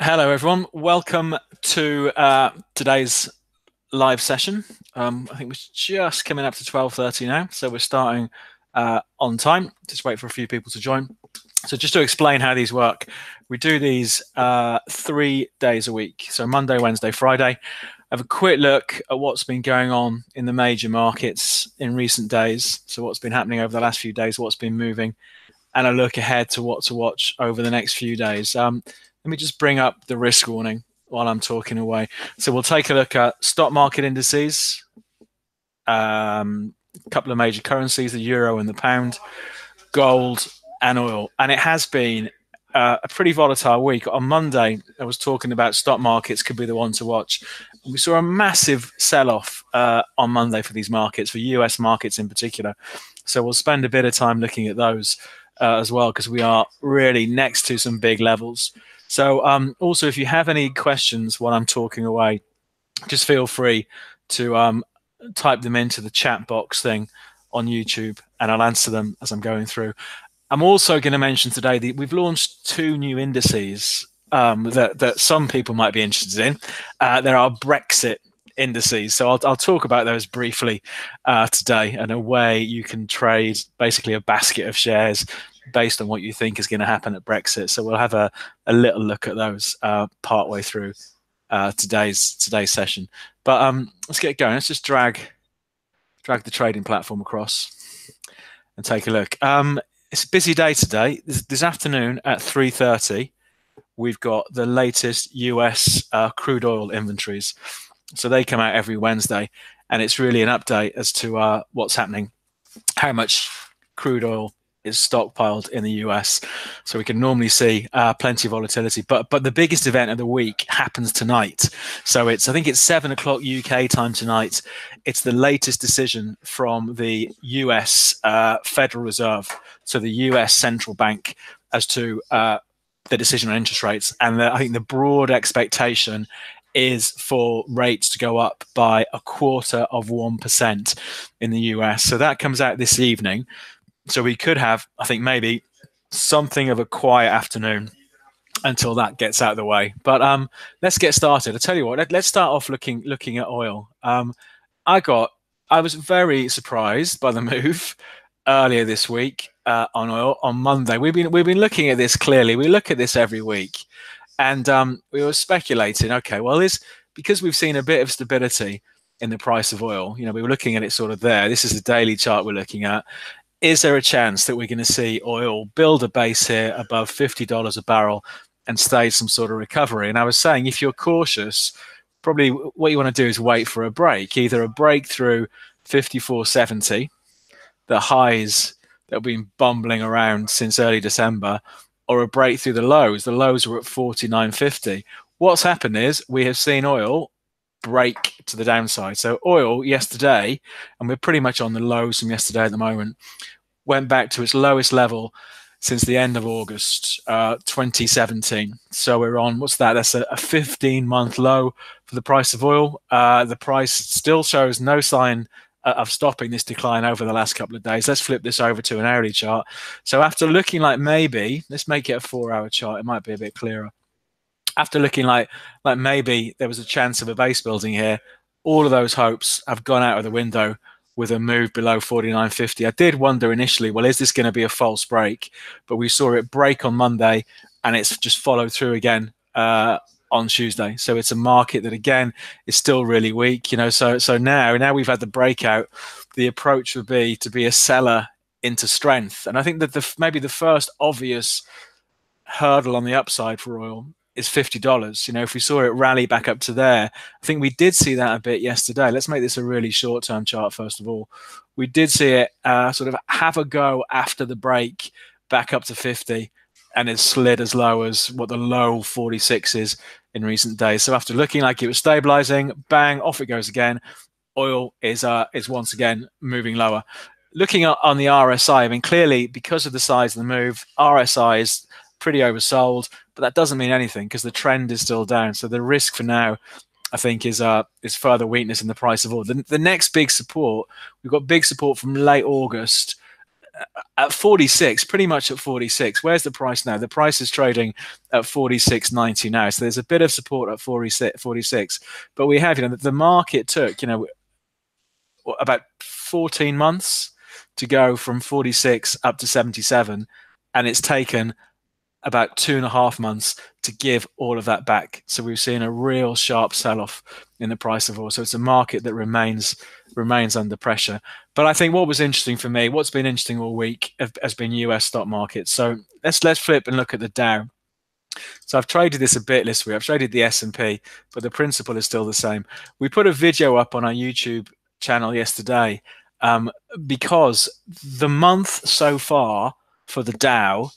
Hello, everyone. Welcome to today's live session. I think we're just coming up to 12:30 now, so we're starting on time. Just wait for a few people to join. So just to explain how these work, we do these 3 days a week. So Monday, Wednesday, Friday. Have a quick look at what's been going on in the major markets in recent days. So what's been happening over the last few days, what's been moving, and a look ahead to what to watch over the next few days. Let me just bring up the risk warning while I'm talking away. So we'll take a look at stock market indices, a couple of major currencies, the euro and the pound, gold and oil. And it has been a pretty volatile week. On Monday, I was talking about stock markets could be the one to watch. We saw a massive sell-off on Monday for these markets, for US markets in particular. So we'll spend a bit of time looking at those as well, because we are really next to some big levels. So also, if you have any questions while I'm talking away, just feel free to type them into the chat box thing on YouTube, and I'll answer them as I'm going through. I'm also going to mention today that we've launched 2 new indices that some people might be interested in. There are Brexit indices. So I'll talk about those briefly today, and a way you can trade basically a basket of shares based on what you think is going to happen at Brexit. So we'll have a little look at those partway through today's session. But let's get going. Let's just drag the trading platform across and take a look. It's a busy day today. This afternoon at 3:30, we've got the latest US crude oil inventories. So they come out every Wednesday, and it's really an update as to what's happening, how much crude oil is stockpiled in the US. So we can normally see plenty of volatility, but the biggest event of the week happens tonight. So I think it's 7 o'clock UK time tonight. It's the latest decision from the US Federal Reserve, so the US central bank, as to the decision on interest rates. And I think the broad expectation is for rates to go up by 0.25% in the US. So that comes out this evening. So we could have, I think, maybe something of a quiet afternoon until that gets out of the way. But let's get started. I'll tell you what, let's start off looking at oil. I was very surprised by the move earlier this week on oil on Monday. We've been looking at this clearly. We look at this every week, and we were speculating. Okay, well, because we've seen a bit of stability in the price of oil. We were looking at it sort of there. This is the daily chart we're looking at. Is there a chance that we're going to see oil build a base here above $50 a barrel and stage some sort of recovery? And I was saying, if you're cautious, probably what you want to do is wait for a break, either a break through 54.70, the highs that have been bumbling around since early December, or a break through the lows. The lows were at 49.50. What's happened is we have seen oil break to the downside. So oil yesterday, and we're pretty much on the lows from yesterday at the moment, went back to its lowest level since the end of August 2017. So we're on, what's that? That's a 15-month low for the price of oil. The price still shows no sign of stopping this decline over the last couple of days. Let's flip this over to an hourly chart. So after looking like maybe, let's make it a 4-hour chart, it might be a bit clearer. After looking like maybe there was a chance of a base building here, all of those hopes have gone out of the window with a move below 49.50. I did wonder initially, well, is this going to be a false break? But we saw it break on Monday, and it's just followed through again on Tuesday. So it's a market that, again, is still really weak. So now we've had the breakout. The approach would be to be a seller into strength. And I think that maybe the first obvious hurdle on the upside for oil is $50. If we saw it rally back up to there, I think we did see that a bit yesterday. Let's make this a really short-term chart first of all. We did see it sort of have a go after the break back up to 50, and it slid as low as what the low 46 is in recent days. So after looking like it was stabilizing, bang, off it goes again. Oil is once again moving lower. Looking on the RSI, I mean, clearly because of the size of the move, RSI is pretty oversold, but that doesn't mean anything because the trend is still down. So the risk for now, I think, is further weakness in the price of oil. The next big support, we've got big support from late August at 46, pretty much at 46. Where's the price now? The price is trading at 46.90 now. So there's a bit of support at 46, but we have, the market took, about 14 months to go from 46 up to 77, and it's taken about 2.5 months to give all of that back. So we've seen a real sharp sell-off in the price of oil. So it's a market that remains under pressure. But I think what was interesting for me, what's been interesting all week, has been US stock markets. So let's flip and look at the Dow. So I've traded this a bit this week. I've traded the S&P, but the principle is still the same. We put a video up on our YouTube channel yesterday because the month so far for the Dow,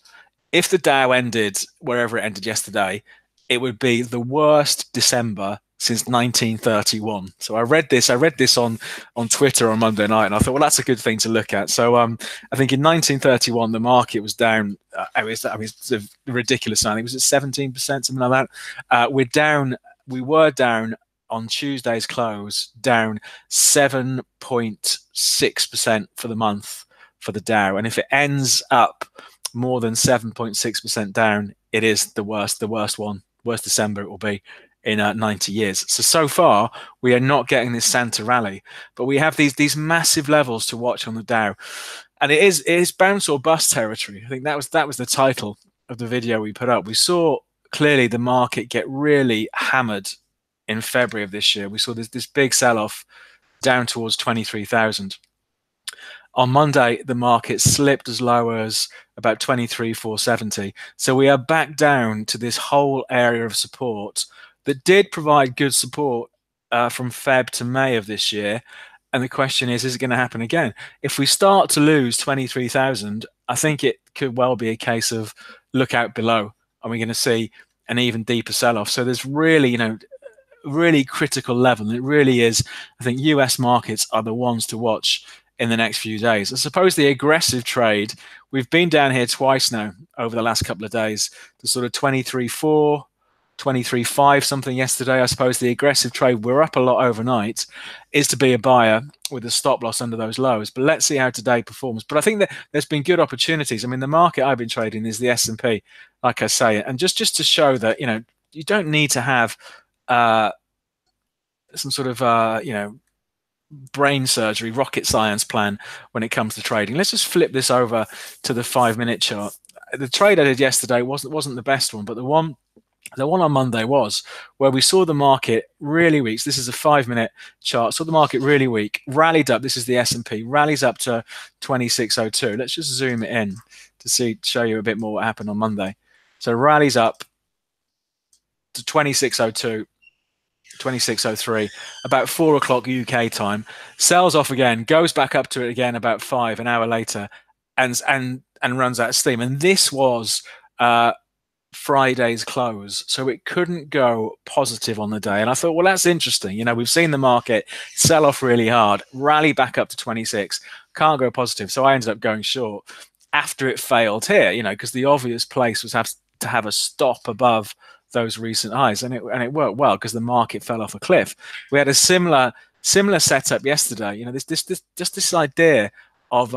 if the Dow ended wherever it ended yesterday, it would be the worst December since 1931. So I read this on Twitter on Monday night, and I thought, well, that's a good thing to look at. So I think in 1931 the market was down. It's a ridiculous. I think it was at 17%, something like that. We were down on Tuesday's close, down 7.6% for the month for the Dow, and if it ends up more than 7.6% down, it is the worst December it will be in 90 years. So far, we are not getting this Santa rally, but we have these massive levels to watch on the Dow, and it is bounce or bust territory. I think that was the title of the video we put up. We saw clearly the market get really hammered in February of this year. We saw this big sell-off down towards 23,000. On Monday, the market slipped as low as about 23,470. So we are back down to this whole area of support that did provide good support from Feb to May of this year. And the question is it going to happen again? If we start to lose 23,000, I think it could well be a case of look out below. Are we going to see an even deeper sell-off? So there's really, really critical level. And it really is, I think US markets are the ones to watch in the next few days. I suppose the aggressive trade, we've been down here twice now over the last couple of days, the sort of 23.4, 23.5 something yesterday. I suppose the aggressive trade, we're up a lot overnight, is to be a buyer with a stop loss under those lows. But let's see how today performs. But I think that there's been good opportunities. I mean, the market I've been trading is the S&P, like I say, and just to show that, you don't need to have some sort of, brain surgery, rocket science plan when it comes to trading. Let's just flip this over to the 5-minute chart. The trade I did yesterday wasn't the best one, but the one on Monday was, where we saw the market really weak. So this is a 5-minute chart. Saw the market really weak, rallied up. This is the S&P, rallies up to 2602. Let's just zoom it in to show you a bit more what happened on Monday. So rallies up to 2602. 2603, about 4 o'clock UK time, sells off again, goes back up to it again about 5 an hour later, and runs out of steam. And this was Friday's close, so it couldn't go positive on the day. And I thought, well, that's interesting. We've seen the market sell off really hard, rally back up to 26, can't go positive. So I ended up going short after it failed here, because the obvious place was to have a stop above those recent highs, and it worked well because the market fell off a cliff. We had a similar setup yesterday. This idea of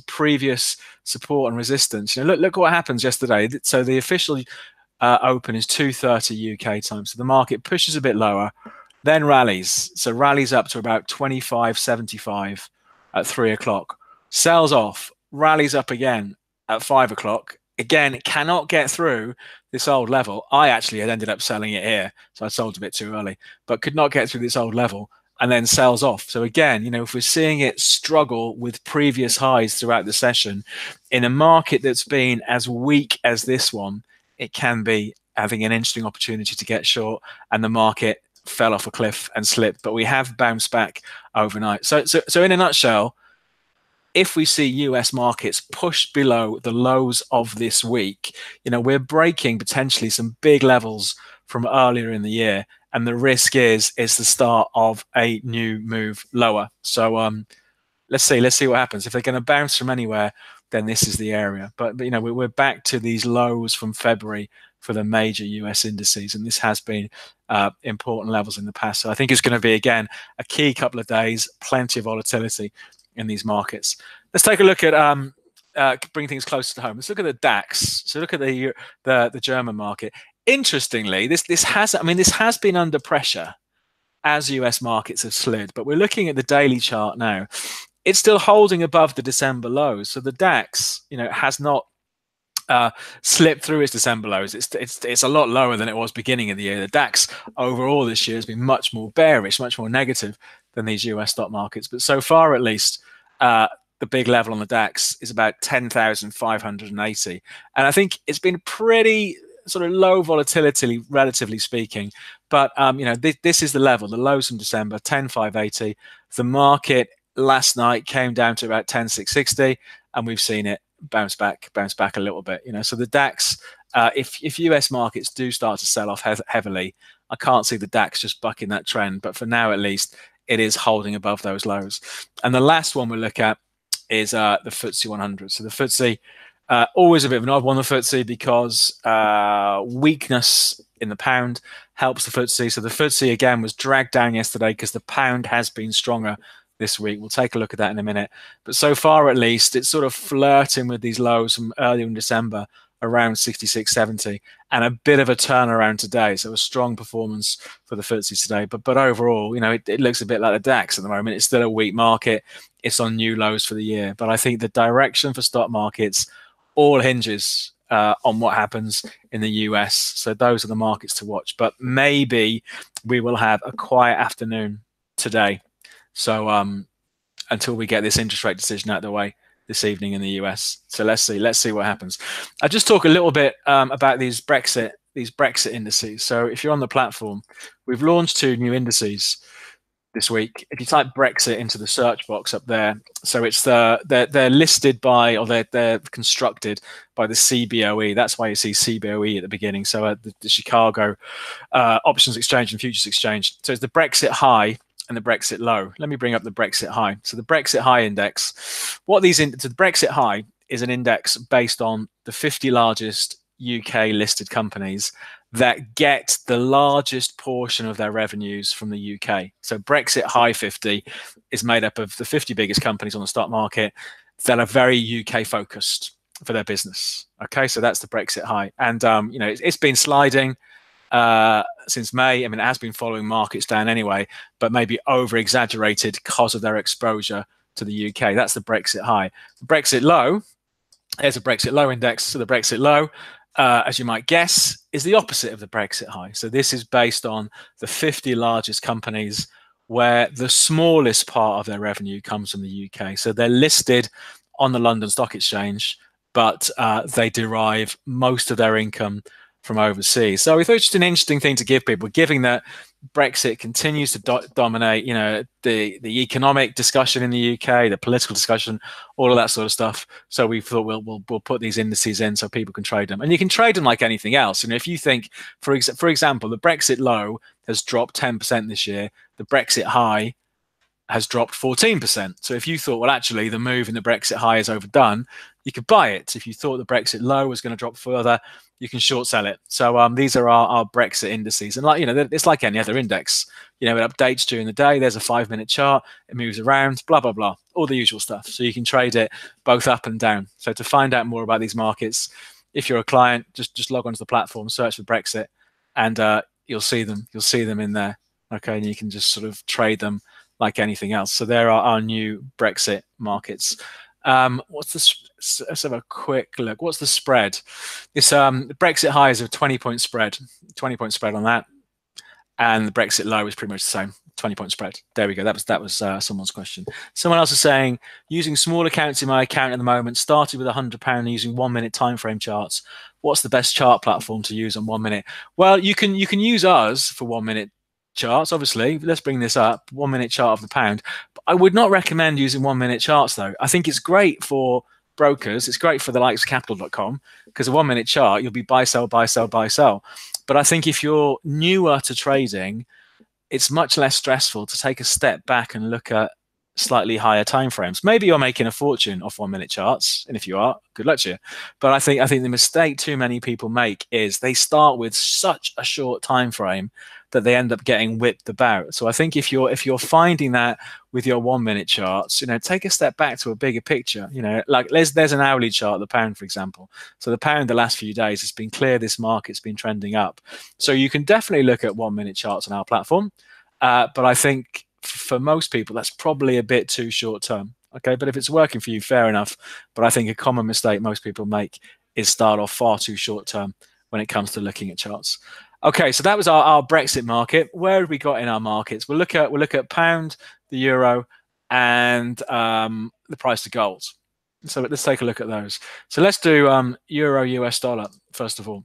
previous support and resistance. Look what happens yesterday. So the official open is 2:30 UK time. So the market pushes a bit lower, then rallies. So rallies up to about 25.75 at 3 o'clock. Sells off, rallies up again at 5 o'clock. Again, it cannot get through this old level. I actually had ended up selling it here, so I sold a bit too early, but could not get through this old level and then sells off. So again, if we're seeing it struggle with previous highs throughout the session, in a market that's been as weak as this one, it can be having an interesting opportunity to get short, and the market fell off a cliff and slipped, but we have bounced back overnight. So in a nutshell, if we see US markets push below the lows of this week, we're breaking potentially some big levels from earlier in the year, and the risk is the start of a new move lower. So let's see what happens. If they're going to bounce from anywhere, then this is the area. But we're back to these lows from February for the major US indices, and this has been important levels in the past. So I think it's going to be, again, a key couple of days, plenty of volatility in these markets. Let's take a look at bring things closer to home. Let's look at the DAX. So look at the German market. Interestingly, this has been under pressure as US markets have slid, but we're looking at the daily chart now. It's still holding above the December lows. So the DAX, has not slipped through its December lows. It's a lot lower than it was beginning of the year. The DAX overall this year has been much more bearish, much more negative than these US stock markets. But so far, at least, the big level on the DAX is about 10,580, and I think it's been pretty sort of low volatility, relatively speaking. But this is the level, the lows from December, 10,580. The market last night came down to about 10,660, and we've seen it bounce back a little bit. So the DAX, if US markets do start to sell off heavily, I can't see the DAX just bucking that trend. But for now, at least, it is holding above those lows. And the last one we'll look at is the FTSE 100. So the FTSE, always a bit of an odd one, the FTSE, because weakness in the pound helps the FTSE. So the FTSE, again, was dragged down yesterday because the pound has been stronger this week. We'll take a look at that in a minute. But so far, at least, it's sort of flirting with these lows from earlier in December, around 66.70, and a bit of a turnaround today. So a strong performance for the FTSE today. But overall, it looks a bit like the DAX at the moment. It's still a weak market. It's on new lows for the year. But I think the direction for stock markets all hinges on what happens in the US. So those are the markets to watch. But maybe we will have a quiet afternoon today. So until we get this interest rate decision out of the way this evening in the US. So let's see what happens. I'll just talk a little bit about these Brexit indices. So if you're on the platform, we've launched 2 new indices this week. If you type Brexit into the search box up there, so it's they're listed by, or they're constructed by the CBOE. That's why you see CBOE at the beginning. So the Chicago Options Exchange and Futures Exchange. So it's the Brexit high and the Brexit low. Let me bring up the Brexit high. So the Brexit high index, so the Brexit high is an index based on the 50 largest UK listed companies that get the largest portion of their revenues from the UK. So Brexit high 50 is made up of the 50 biggest companies on the stock market that are very UK focused for their business. Okay, so that's the Brexit high. And it's been sliding since May. I mean, it has been following markets down anyway, but maybe over exaggerated because of their exposure to the UK. That's the Brexit high. The Brexit low, there's a Brexit low index. So the Brexit low, as you might guess, is the opposite of the Brexit high. So this is based on the 50 largest companies where the smallest part of their revenue comes from the UK. So they're listed on the London Stock Exchange, but they derive most of their income from overseas. So we thought it's just an interesting thing to give people, given that Brexit continues to dominate, the economic discussion in the UK, the political discussion, all of that sort of stuff. So we thought we'll put these indices in so people can trade them, and you can trade them like anything else. If you think, for example, the Brexit low has dropped 10% this year, the Brexit high has dropped 14%. So if you thought, well, actually the move in the Brexit high is overdone, you could buy it. If you thought the Brexit low was going to drop further, you can short sell it. So these are our Brexit indices, and it's like any other index. It updates during the day. There's a 5-minute chart. It moves around. Blah blah blah. All the usual stuff. So you can trade it both up and down. So to find out more about these markets, if you're a client, just log onto the platform, search for Brexit, and you'll see them. You'll see them in there. Okay, and you can just sort of trade them like anything else. So there are our new Brexit markets. Let's have a quick look. What's the spread? This Brexit high is a 20-point spread. 20-point spread on that, and the Brexit low is pretty much the same. 20-point spread. There we go. That was someone's question. Someone else is saying, using small accounts in my account at the moment, started with £100 using 1-minute time frame charts. What's the best chart platform to use on 1 minute? Well, you can use us for 1-minute charts. Obviously, let's bring this up. 1-minute chart of the pound. But I would not recommend using 1-minute charts though. I think it's great for brokers. It's great for the likes of Capital.com, because a 1-minute chart, you'll be buy, sell, buy, sell, buy, sell. But I think if you're newer to trading, it's much less stressful to take a step back and look at slightly higher timeframes. Maybe you're making a fortune off 1 minute charts, and if you are, good luck to you. But I think the mistake too many people make is they start with such a short time frame that they end up getting whipped about. So I think if you're finding that with your 1 minute charts, take a step back to a bigger picture. Like there's an hourly chart, the pound, for example. So the pound the last few days has been clear. This market's been trending up. So you can definitely look at 1 minute charts on our platform. But I think for most people, that's probably a bit too short term. Okay, but if it's working for you, fair enough. But I think a common mistake most people make is start off far too short term when it comes to looking at charts. Okay, so that was our Brexit market. Where have we got in our markets? We'll look at pound, the euro, and the price of gold. So let's take a look at those. So let's do euro US dollar first of all.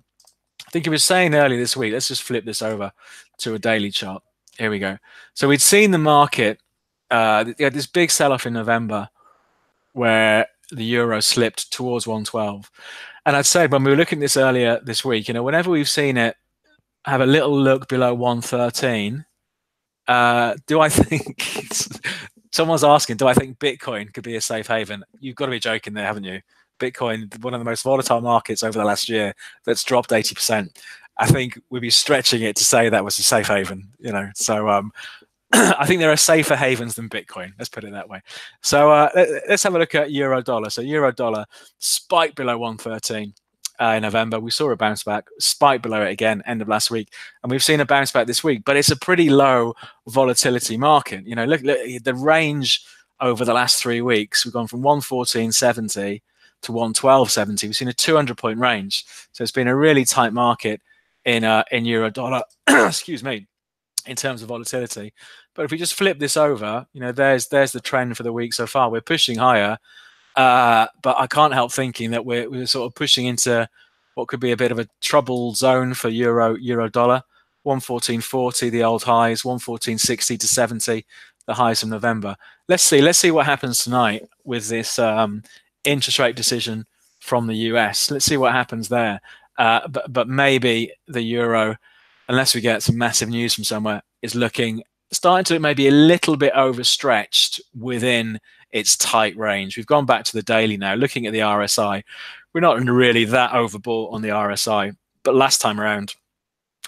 I think he was saying earlier this week. Let's just flip this over to a daily chart. Here we go. So we'd seen the market, this big sell-off in November where the euro slipped towards 112. And I'd said when we were looking at this earlier this week, whenever we've seen it have a little look below 113, do I think, someone's asking, do I think Bitcoin could be a safe haven? You've got to be joking there, haven't you? Bitcoin, one of the most volatile markets over the last year, that's dropped 80%. I think we'd be stretching it to say that was a safe haven, So I think there are safer havens than Bitcoin. Let's put it that way. So let's have a look at euro dollar. So euro dollar spiked below 113 in November. We saw a bounce back, spiked below it again end of last week, and we've seen a bounce back this week. But it's a pretty low volatility market. Look the range over the last 3 weeks. We've gone from 114.70 to 112.70. We've seen a 200-point range. So it's been a really tight market in euro dollar, excuse me, in terms of volatility. But if we just flip this over, there's the trend for the week so far. We're pushing higher, but I can't help thinking that we're sort of pushing into what could be a bit of a trouble zone for euro dollar. 114.40 the old highs, 114.60 to 70 the highs from November. Let's see what happens tonight with this interest rate decision from the US. Let's see what happens there. But maybe the euro, unless we get some massive news from somewhere, is starting to maybe a little bit overstretched within its tight range. We've gone back to the daily now, looking at the RSI. We're not really that overbought on the RSI, but last time around,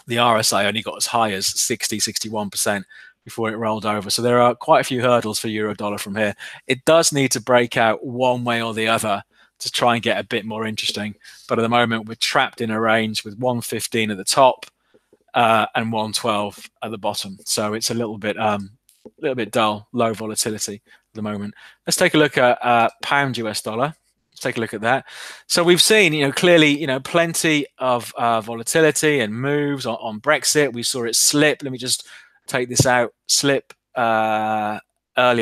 the RSI only got as high as 61% before it rolled over. So there are quite a few hurdles for euro dollar from here. It does need to break out one way or the other to try and get a bit more interesting. But at the moment, we're trapped in a range with 115 at the top and 112 at the bottom. So it's a little bit dull, low volatility at the moment. Let's take a look at pound US dollar. Let's take a look at that. So we've seen, clearly, plenty of volatility and moves on Brexit. We saw it slip. Let me just take this out. Slip earlier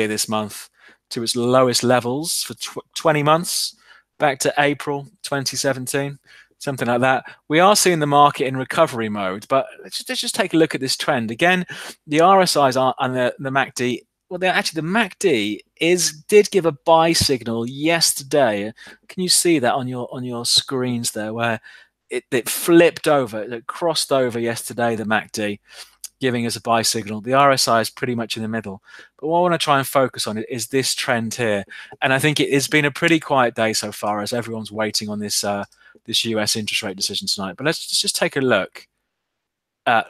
this month to its lowest levels for 20 months. Back to April 2017, something like that. We are seeing the market in recovery mode, but let's just take a look at this trend. Again, the RSIs and the MACD, well, the MACD did give a buy signal yesterday. Can you see that on your screens there, where it flipped over, it crossed over yesterday, the MACD, giving us a buy signal. The RSI is pretty much in the middle. But what I want to try and focus on is this trend here. And I think it's been a pretty quiet day so far as everyone's waiting on this this US interest rate decision tonight. But let's just take a look at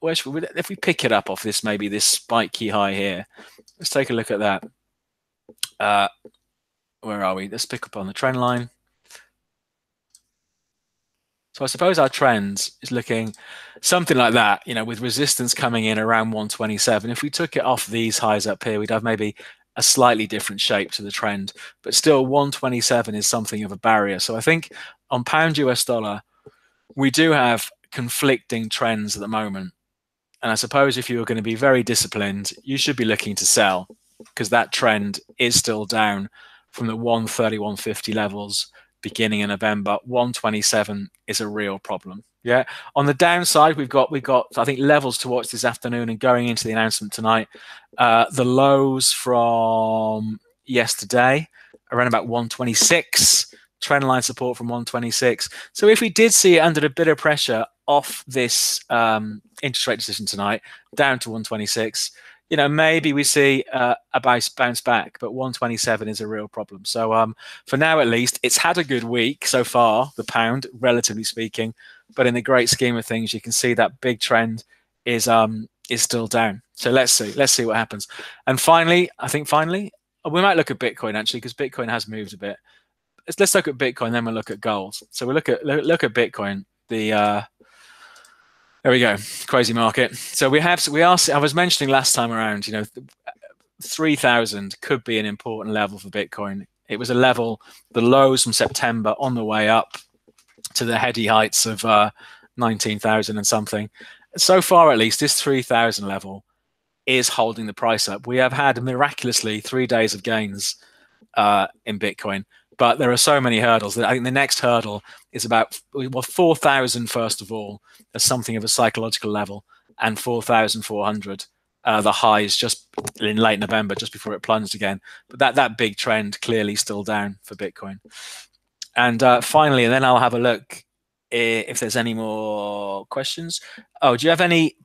if we pick it up off this, maybe this spiky high here. Let's take a look at that. Where are we? Let's pick up on the trend line. So I suppose our trend is looking something like that, with resistance coming in around 127. If we took it off these highs up here, we'd have maybe a slightly different shape to the trend, but still 127 is something of a barrier. So I think on pound US dollar, we do have conflicting trends at the moment. And I suppose if you were going to be very disciplined, you should be looking to sell, because that trend is still down from the 130-150 levels beginning in November. 127 is a real problem. Yeah. On the downside, we've got I think levels to watch this afternoon and going into the announcement tonight. The lows from yesterday around about 126. Trend line support from 126. So if we did see it under a bit of pressure off this interest rate decision tonight, down to 126, maybe we see a bounce back, but 127 is a real problem. So for now, at least, it's had a good week so far, the pound, relatively speaking. But in the great scheme of things, you can see that big trend is still down. So let's see what happens. And finally, we might look at Bitcoin actually, because Bitcoin has moved a bit. Let's look at Bitcoin, then we'll look at gold. So we'll look at Bitcoin. There we go, crazy market. So we are. I was mentioning last time around, 3,000 could be an important level for Bitcoin. It was a level, the lows from September on the way up to the heady heights of 19,000 and something. So far, at least, this 3,000 level is holding the price up. We have had miraculously 3 days of gains in Bitcoin, but there are so many hurdles that I think the next hurdle is about 4,000 first of all, as something of a psychological level, and 4,400. The highs just in late November, just before it plunged again. But that big trend clearly still down for Bitcoin. And finally, and then I'll have a look if there's any more questions. Oh, do you have any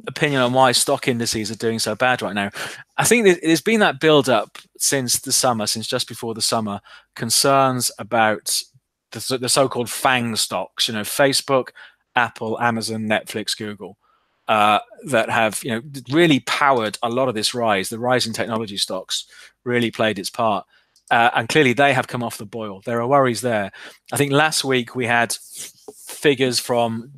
opinion on why stock indices are doing so bad right now? I think there's been that build up since the summer, since just before the summer, concerns about the so-called FANG stocks, Facebook, Apple, Amazon, Netflix, Google, that have really powered a lot of this rise. The rise in technology stocks really played its part. And clearly they have come off the boil. There are worries there. I think last week we had figures from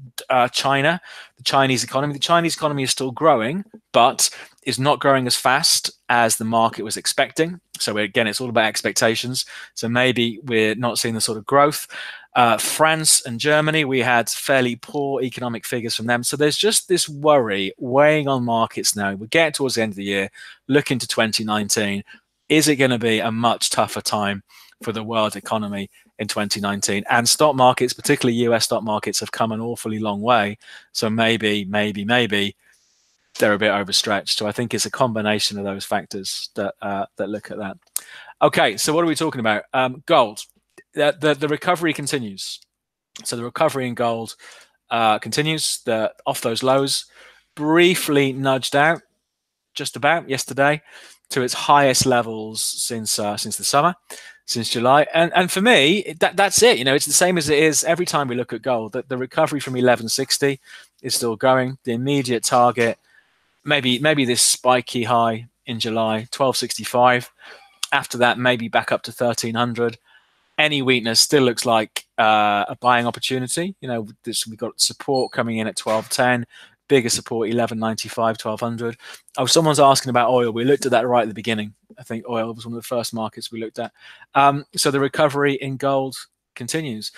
China, the Chinese economy. The Chinese economy is still growing, but is not growing as fast as the market was expecting. So again, it's all about expectations. So maybe we're not seeing the sort of growth. France and Germany, we had fairly poor economic figures from them. So there's just this worry weighing on markets now. We're getting towards the end of the year, look into 2019. Is it going to be a much tougher time for the world economy in 2019? And stock markets, particularly US stock markets, have come an awfully long way. So maybe they're a bit overstretched. So I think it's a combination of those factors that look at that. Okay, so what are we talking about? Gold. The recovery continues. So the recovery in gold continues. Off those lows, briefly nudged out just about yesterday to its highest levels since the summer, since July. And for me, that's it. It's the same as it is every time we look at gold. That the recovery from 1160 is still going. The immediate target, maybe this spiky high in July, 1265. After that, maybe back up to 1300. Any weakness still looks like a buying opportunity. We've got support coming in at 1210. Bigger support, 1195, 1200. Oh, someone's asking about oil. We looked at that right at the beginning. I think oil was one of the first markets we looked at. So the recovery in gold continues.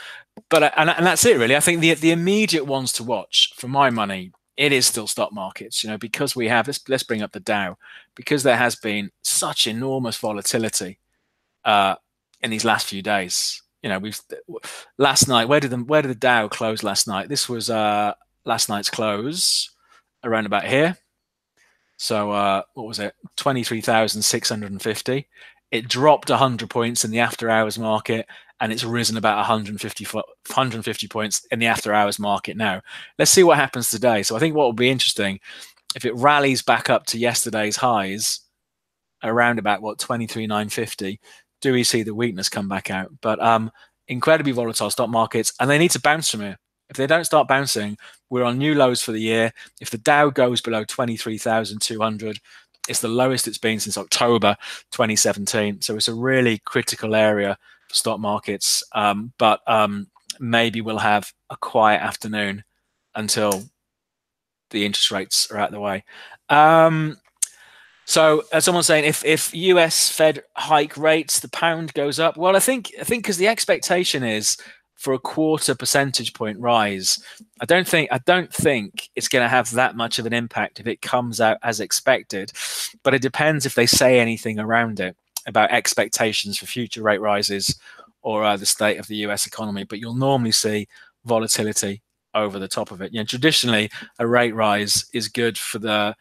But and that's it, really. I think the immediate ones to watch, for my money, it is still stock markets, because we have, let's bring up the Dow, because there has been such enormous volatility in these last few days. Last night, where did the Dow close last night? This was last night's close around about here. So what was it? 23,650. It dropped 100 points in the after hours market, and it's risen about 150 points in the after hours market now. Let's see what happens today. So I think what will be interesting, if it rallies back up to yesterday's highs around about 23,950, do we see the weakness come back out? But incredibly volatile stock markets, and they need to bounce from here. If they don't start bouncing, we're on new lows for the year. If the Dow goes below 23,200, it's the lowest it's been since October 2017. So it's a really critical area for stock markets. But maybe we'll have a quiet afternoon until the interest rates are out of the way. So someone's saying if US Fed hike rates, the pound goes up. Well, I think because the expectation is for a 0.25 percentage point rise. I don't think it's going to have that much of an impact if it comes out as expected, but it depends if they say anything around it about expectations for future rate rises or the state of the US economy. But you'll normally see volatility over the top of it. Traditionally, a rate rise is good for the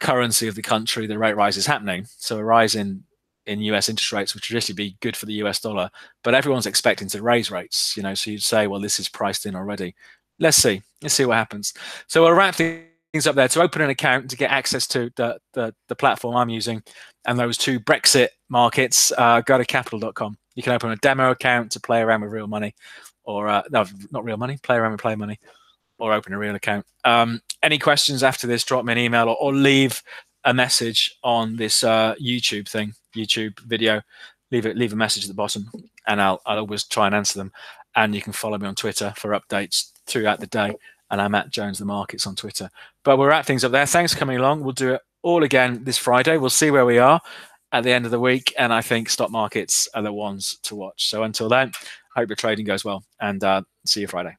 currency of the country the rate rise is happening. So a rise in US interest rates would traditionally be good for the US dollar, but everyone's expecting to raise rates, so you'd say, well, this is priced in already. Let's see what happens. So we'll wrap things things up there to open an account to get access to the platform I'm using, and those 2 Brexit markets. Go to Capital.com. You can open a demo account to play around with real money, or no, not real money. Play around with play money, or open a real account. Any questions after this? Drop me an email or leave a message on this YouTube video. Leave a message at the bottom, and I'll always try and answer them. And you can follow me on Twitter for updates throughout the day. And I'm at Jones the Markets on Twitter. But we're at things up there. Thanks for coming along. We'll do it all again this Friday. We'll see where we are at the end of the week. And I think stock markets are the ones to watch. So until then, I hope your trading goes well, and see you Friday.